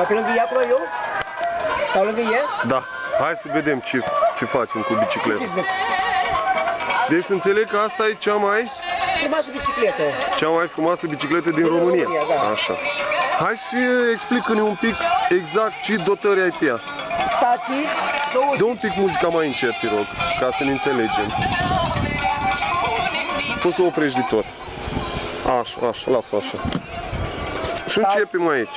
Sau pe lângă ea acolo eu? Sau lângă ea? Da. Hai să vedem ce facem cu bicicleta. Deci să înțeleg că asta e cea mai frumoasă bicicletă din România. Da. Așa. Hai și explică-ne un pic exact ce dotări ai pe ea. Stații, Dă un pic muzica mai încet, te rog, ca să ne înțelegem. Poți să o oprești de tot. Așa, lasă așa. Și începem aici.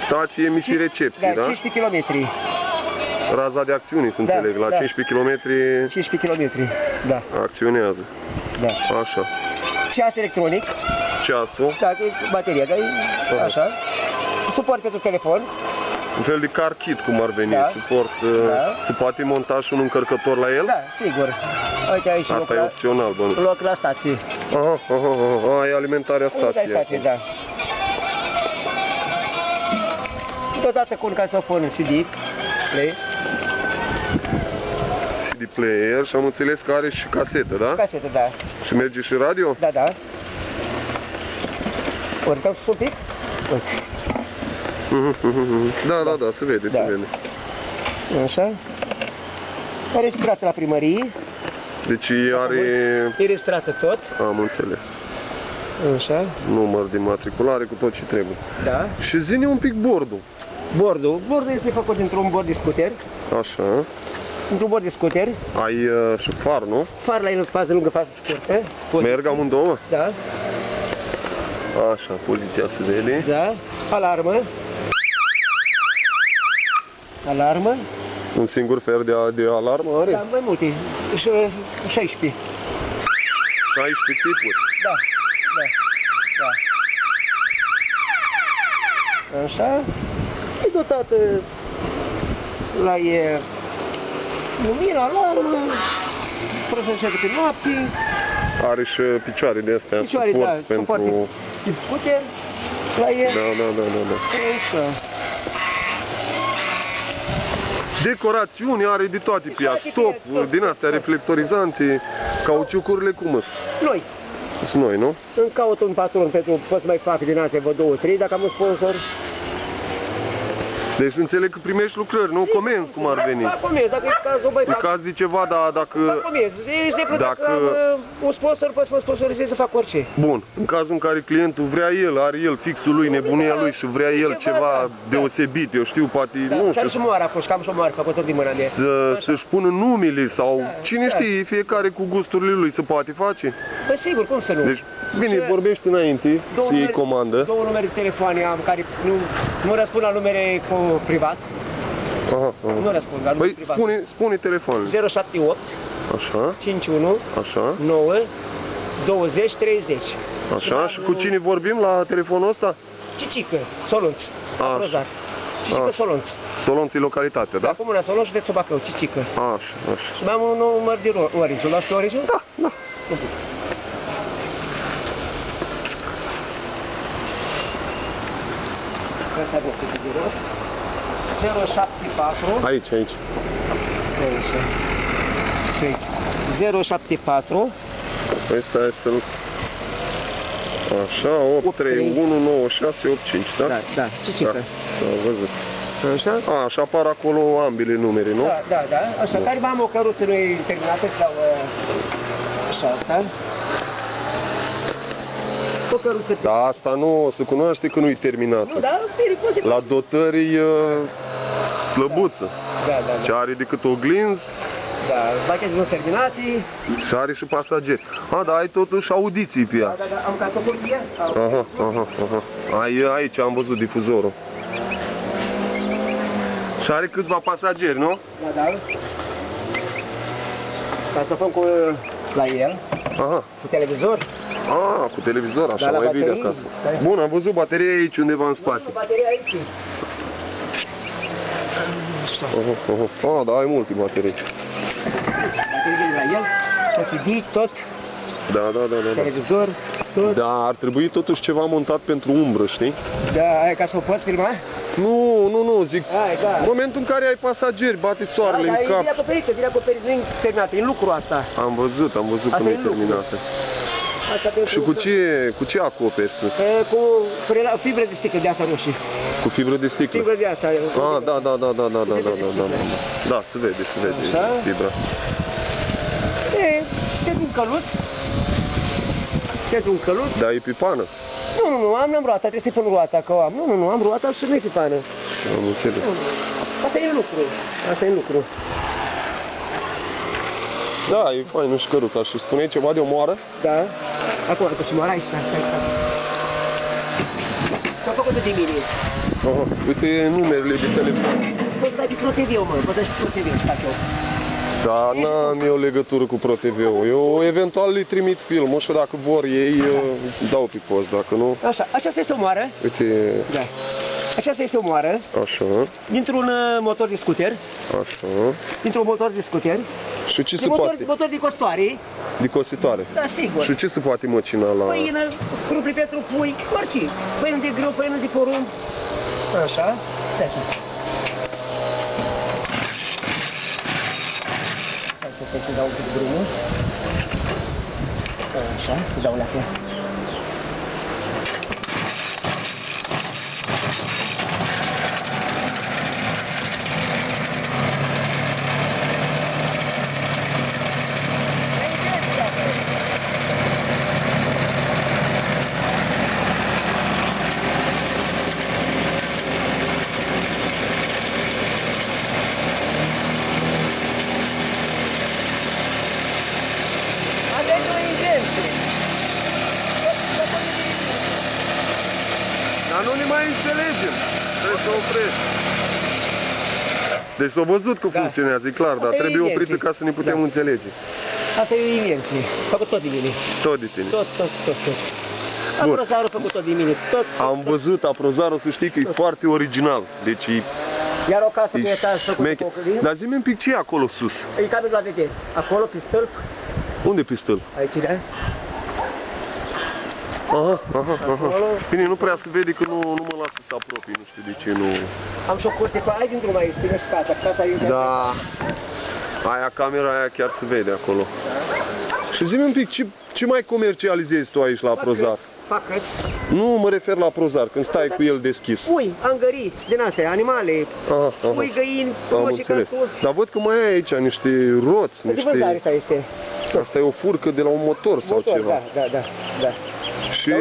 Stații, emisii, recepții, da? 15 km. Raza de acțiune, să înțeleg, la 15 km 15 km, da. acționează. Da. Așa. Ceas electronic. Ceasul. Da, bateria, da, așa. Suport pentru telefon. Un fel de car kit, cum ar veni. Da. Suport, se poate monta și un încărcător la el? Da, sigur. Uite aici asta e opțional, bă. Loc la stație. E alimentarea stației. Da. Deodată cu un casofon CD play. CD player și am înțeles că are și casetă, da? Casetă, da. Și merge și radio? Da. Urcăm un pic? Da, se vede, se vede. Așa. Are respirat la primărie. Deci are... E respirat tot. Am înțeles. Așa. Număr de matriculare cu tot ce trebuie. Da. Și zi-ne un pic bordul. Bordul este făcut dintr-un bord de scooter. Așa. Într-un bord de scooter. Ai și far, nu? Far la el, fază lungă, fază scurtă. Merg amândouă? Da. Așa, poziția se vede. Da. Alarmă. Un singur fel de alarmă are? Da, mai multe. 16. 16 tipuri? Da. Așa. E dotată la lumină, alarmă, procesează pe noapte. Are și picioare de astea, suport pentru... Tip scooter la el. Da. Așa. Decorațiuni are de toate pe ea, stop, din astea reflectorizante, cauciucurile cum sunt? Noi. Sunt noi, nu? Îmi caut un patron pentru, pot să mai fac din astea, vă 2-3, dacă am un sponsor. Deci înțeleg că primești lucrări, nu comenzi cum ar veni. Da, comenzi, dacă e cazul, băi, fac. E caz de ceva, dar dacă... Da, comenzi. De exemplu, dacă am un sponsor, pot să mă sponsorizez să fac orice. Bun, în cazul în care clientul vrea el, are el fixul lui, nebunia lui și vrea el ceva deosebit, eu știu, poate, nu știu. Și am și moară acolo, și am și o moară făcută din mâna mea. Să-și pună numele sau cine știe, fiecare cu gusturile lui se poate face. Păi sigur, cum să nu? Deci, bine, vorbești înainte, să iei comandă. Două numere de telefoane am, care nu răspund la numere privat. Nu răspund la numere privat. Spune telefonul. 078 Așa. 51 Așa. 9 20 30. Așa, și cu cine vorbim la telefonul ăsta? Cicică, Solunț. Așa. Cicică Solunț. Solunț e localitatea, da? Da, comuna Solunț, județul Bacău, Cicică. Așa. Și mai am un număr de Orange. L-aș fi Orange? Da. Asta e bostul de rost. 074. Aici. 074. Păi stai să-l... Așa, 8319685, da? Da, Cicică. Da, văzut. Așa? Și apar acolo ambele numere, nu? Da. Așa, care am o căruță noi terminată, să dau așa asta. O căruță. Da, asta nu se cunoaște că nu e terminată. Nu, da, bine, la dotări slăbuță. Da. Ce are decât oglinzi. Da, bachete nu terminate. Și are și pasageri. Da, ai totuși audiții pe ea. Da, am casofon pe ea. Aha. Aici am văzut difuzorul. Și are câțiva pasageri, nu? Da. Casofon la el. Aha. Cu televizor. Cu televizor, așa, mai vine acasă. Bun, am văzut bateria aici undeva în spate. Bateria aici. Da, ai multe baterii. Bateria la el, CD, tot. Da. Televizor, tot. Da, ar trebui totuși ceva montat pentru umbră, știi? Da, aia ca să o poți filma? Nu, zic, în momentul în care ai pasageri, bate soarele în cap. Da, e acoperită, nu e terminată, e în lucru asta. Am văzut că nu e terminată. Și cu ce acoperi sus? Cu fibre de sticlă de asta roșii. Cu fibră de sticlă. Fibră de asta. Ah, da. Da, se vede Așa. fibra. Te un căluț. Un căluț. Da, e pe pană. Nu, n-am roata, trebuie să-i pun roata, că o am. Nu, am roata și nu-i pe pană. Am înțeles. Asta e lucru. Da, e fain și căruța. Și spuneai ceva de o moară? Da. Acum, că și moara aici, stai. S-a făcut de mine. Aha, uite numerele de telefon. Poți dai pe ProTV-ul, mă, poți dai pe ProTV, să fac eu. Da, n-am eu legătură cu ProTV-ul. Eu eventual îi trimit filmul și dacă vor ei, dau pe post, dacă nu... Așa, aceasta este o moară. Uite... Da. Aceasta este o moară. Așa. Dintr-un motor de scooter. Așa. Dintr-un motor de scooter. Și ce se poate? Motor de costoare. De cositoare. Da, sigur. Și ce se poate măcina la... Păină, ruple pentru pui, orice. Păină de grâu, păină de porumb. Așa. Stai așa. Hai să dau un pic de drumul. Așa, să dau leacă. Dar nu ne mai înțelegem. Trebuie să oprești. Deci s-a văzut că funcționează, e clar, dar trebuie oprită ca să ne putem înțelege. Asta e o invenție. Făcut tot de mine. Tot de tine. Tot. Aprozarul a făcut tot de mine. Am văzut aprozarul, să știi că e foarte original. Deci e... Iar o casă cu etaj făcută cu ocălin. Dar zi-mi un pic ce e acolo sus? E cabinul la vedere. Acolo, pe stâlp. Unde pe stâlp? Aici, da? Aha. Bine, nu prea se vede că nu mă lasă să apropii, nu știu de ce nu... Am și o curte cu aia din drum aici, din spate. Da. Aia, camera aia chiar se vede acolo. Și zi-mi un pic, ce mai comercializezi tu aici la aprozar? Fac Nu mă refer la aprozar, când stai cu el deschis. Pui, angării, din astea, animale, pui, găini, moși, cartofi. Dar văd că mai ai aici niște roți, niște... Asta este. Asta e o furcă de la un motor sau ceva. Da. Și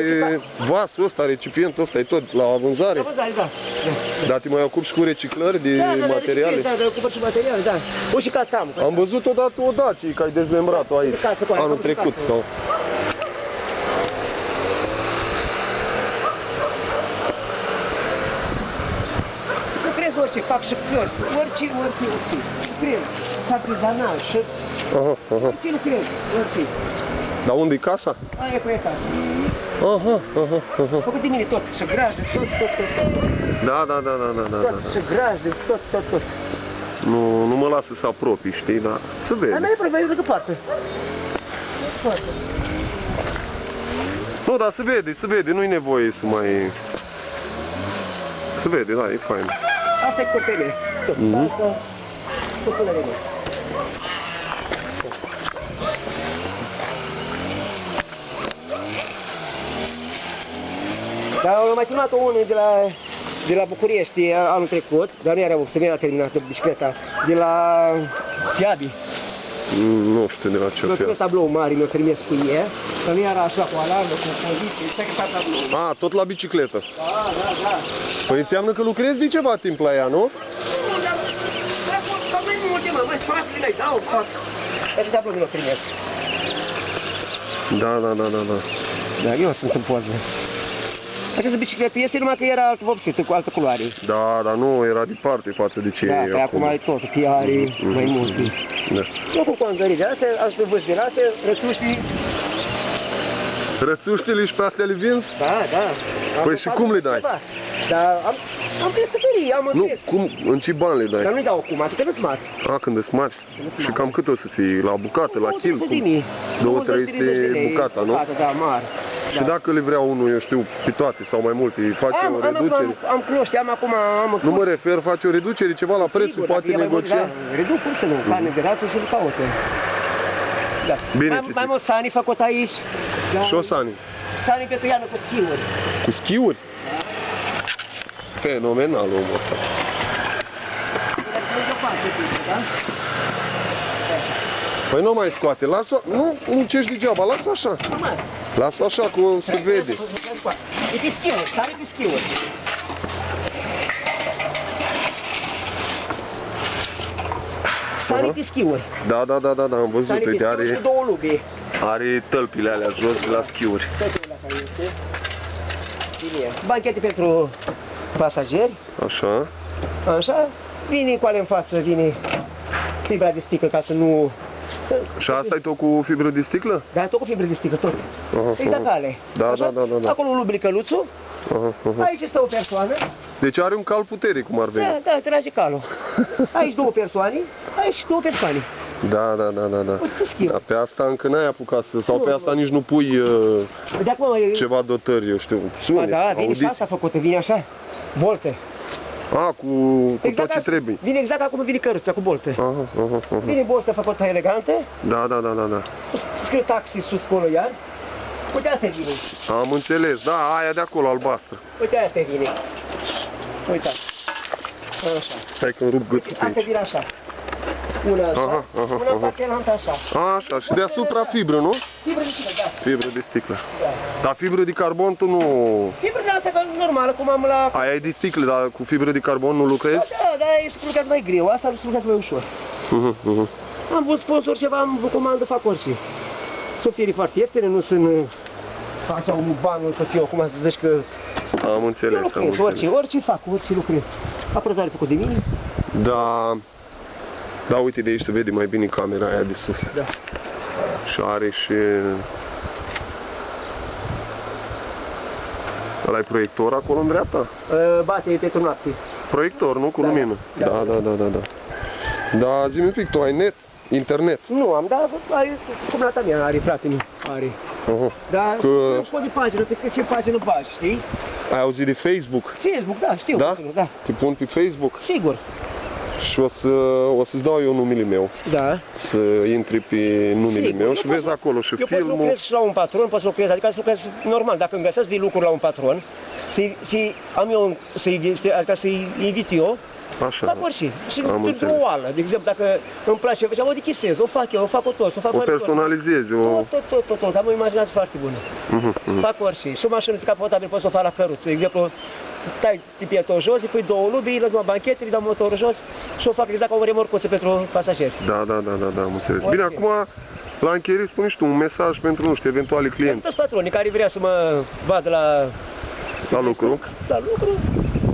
vasul ăsta, recipientul ăsta, e tot la vânzare? La vânzare, da. Dar te mai ocupi și cu reciclări de materiale? Da, ocupă și materiale, da. O și casă am. Am văzut odată o Dacie, că ai dezmembrat-o aici, anul trecut sau... Lucrez orice, fac și flori, orice. Lucrez, artizanal și... Orice lucrez, orice. Dar unde-i casa? Aia e cu etaj. Făcut de mine tot, și grajde, tot. Da. Tot, și grajde, tot. Nu mă lasă să apropii, știi, dar se vede. Dar mai e probabil lângă poartă. Nu, dar se vede, nu-i nevoie să mai... Se vede, da, e fain. Asta e curtelie. Tot până de mult. Dar am mai filmat unul de la București anul trecut, dar nu era terminată bicicleta, de la Fiabi. Nu știu de la ce mi-a tablou mare, mi-a trimis cu ea, că nu era așa cu alarmă, cu poziție, stai că s-a tablou. Tot la bicicletă? Da. Păi înseamnă că lucrezi de ceva timp la ea, nu? Nu, dar mai multe, mai spate le dau, fac. Dar și tablou mi-a trimis. Da. Da, eu sunt în poză. Această bicicletă este numai că era altă vopsită, cu altă culoare. Da, dar nu era departe față de ce e acum. Da, acum e tot, că are mai multe. Da. Eu cu angării de astea, astea vârst de astea, rățuștii. Rățuștile și pe astea le vinzi? Da. Păi și cum le dai? Dar am presătării, am Nu, în ce bani le dai? Dar nu-i dau acum, asta că nu-s mari. Când îți mari? Și cam cât o să fie? La bucată, la kil? 2-300 bucata, nu? Da, mari. Și dacă le vrea unul, eu știu, pe toate sau mai multe, face o reducere? Am cunoști, am acum... Nu mă refer, face o reducere, ceva la preț, se poate negocia? Reduc, cum să nu, carne de rață să-l caute. Da. Mai mult sani făcut aici. Și o sani? Sani pentru iarnă cu schiuri. Cu schiuri? Fenomenal omul ăsta. Păi nu mai scoate, las-o, nu muncești degeaba, las-o așa. Las-o așa, cum se vede. E pe schiuri, sare pe schiuri. Sare pe schiuri. Da, am văzut, Sare pe uite, schiuri și două lubii. are tălpile alea jos de la schiuri. Banchete pentru pasageri. Așa. Așa. Vine cu ale în față, vine fibra de sticlă ca să nu... Și asta e tot cu fibră de sticlă? Da, tot cu fibră de sticlă, tot. Exact cale. Da. Acolo lubri căluțul. Aici stă o persoană. Deci are un cal puternic, cum ar veni. Da, trage calul. Aici două persoane, aici două persoane. Da. Dar pe asta încă n-ai apucat să... Sau pe asta nici nu pui ceva dotări, eu știu, sunet, da, vine audiții. și asta făcută, vine așa, bolte. Cu tot ce trebuie. Vine exact acum vine căruța cu bolte. Vine boltă făcută elegante. Da. Scrie taxi sus acolo iar. Uite, asta vine. Am înțeles, da, aia de acolo, albastră. Uite, asta vine. Uite. Așa. Hai că-mi rup gâtul pe Asta aici. vine așa. Una așa, una partelantă așa. Așa, și deasupra fibră, nu? Fibră de sticlă, da. Fibră de sticlă. Da. Dar fibră de carbon tu nu... Fibră de asta normală, cum am la... Aia e de sticlă, dar cu fibră de carbon nu lucrezi? Da, e lucrat mai greu, asta lucrat mai ușor. Am vrut sponsor ceva, am comandă, fac orice. Să fie foarte ieftine, nu sunt așa un banul să fiu acum să zici că... Am înțeles, Eu lucrez, orice fac, orice lucrez. Aprozare făcut de mine. Da, uite de aici se vede mai bine camera aia de sus. Da. Și are și... Ăla-i proiector acolo în dreapta? Bate pentru noapte. Proiector, nu? Cu lumină. Da. Da, zi-mi un pic, tu ai net? Internet? Nu am, dar cumnata mea are, frate meu, are. Dar nu pot de pagină, pe ce pagină bagi, știi? Ai auzit de Facebook? Facebook, da, știu. Da? Da. Te pun pe Facebook? Sigur. Și o să-ți dau eu numele meu. Da. Să intri pe numele meu și vezi acolo și filmul. Eu pot să lucrez și la un patron, pot să lucrez, adică să lucrez normal, dacă îmi găsesc de lucruri la un patron, și am eu, adică să-i invit eu, așa. fac orice. Și Am într-o oală, de exemplu, dacă îmi place ceva, o dechisez, o fac eu, o fac tot, o fac o personalizezi, tot, am o imaginație foarte bună. Fac orice. Și o mașină capotabilă pot să o fac la căruță. De exemplu, tai tipiatul jos, îi pui două lubii, îi lăs la banchete, îi dau motorul jos și o fac exact ca o remorcuță pentru pasageri. Da, am înțeles. Bine, acum, la încheiere spune și tu un mesaj pentru, nu știu, eventuali clienți. Toți patronii care vrea să mă vadă la lucru. La lucru.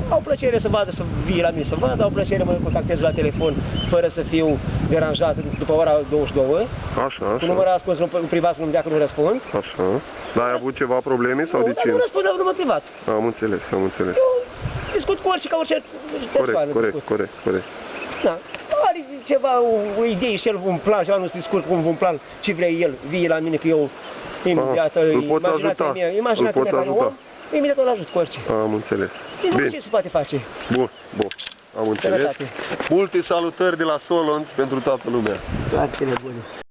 Au plăcere să vadă, să vii la mine să vadă, au plăcere să mă contactez la telefon fără să fiu deranjat după ora 22. Așa. Cu numărul ascuns în privat, nu-mi dea că nu răspund. Așa. Dar ai avut ceva probleme sau de ce? Nu răspund la număr privat. Am înțeles. Eu discut cu orice, ca orice persoană. Corect. Da. Are ceva, o idee și el, un plan, ceva nu se descurcă cu un plan, ce vrea el, vii la mine că eu imediat, imaginația mea care om, imediat îl ajut cu orice. Am înțeles. Bine. Ce se poate face? Bun. Am înțeles. Multe salutări de la Solonț pentru toată lumea. Toate cele bune.